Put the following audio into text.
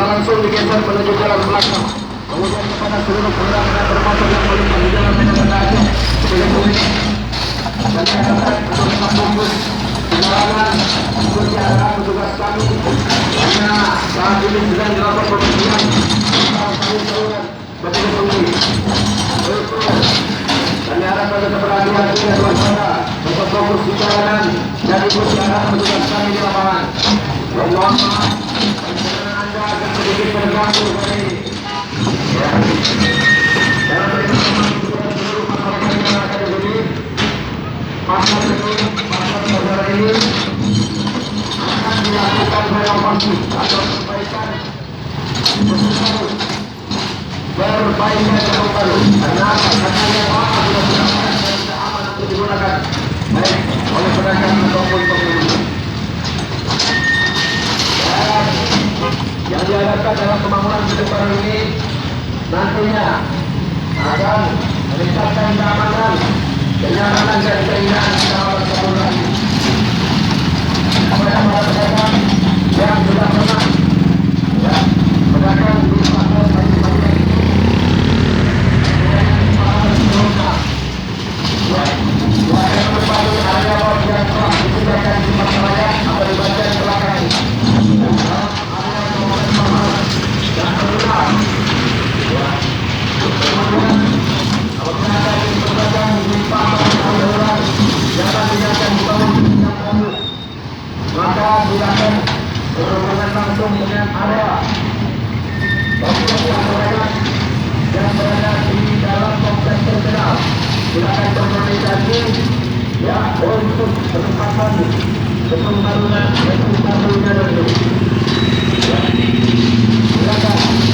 bisa langsung digeser menuju jalan belakang. Kemudian kepada seluruh pengendara yang termasuk yang melintas di jalan Medan Merdeka Aceh, dan diharapkan untuk tetap fokus perjalanan ikuti arahan petugas kami karena saat ini sedang dilakukan pembersihan betul-betul dan diharapkan tetap berhati-hati dan waspada untuk fokus di jalanan dan ikuti arahan petugas kami di lapangan. Dan mohon maaf perjalanan Anda akan sedikit terganggu kali ini. Dalam bersama seluruh masyarakat yang ada di sini, pasar saudara ini akan dilakukan renovasi atau perbaikan yang baru. Karena yang lama sudah digunakan dan tidak aman untuk digunakan baik oleh pedagang ataupun pengguna. Dan yang diharapkan dalam pembangunan gedung baru ini nantinya akan meningkatkan keamanan, kenyamanan dan keindahan di dalam perkebunan. Kepada para pedagang yang sudah pernah pedagang di pasar pagi-pagi yang berpadu area yang telah disediakan di masyarakat atau di bagian belakang ini. Area komponen mahal dan berulang. Kemudian apabila ada yang berdagang di pasar saluran jangan dibiarkan dibangun yang baru, maka silakan berhubungan langsung dengan area kompleks yang berada di dalam kompleks terkenal. Silakan berkomunikasi ya untuk penempatan pembangunan yang barunya dulu. Ya, silakan.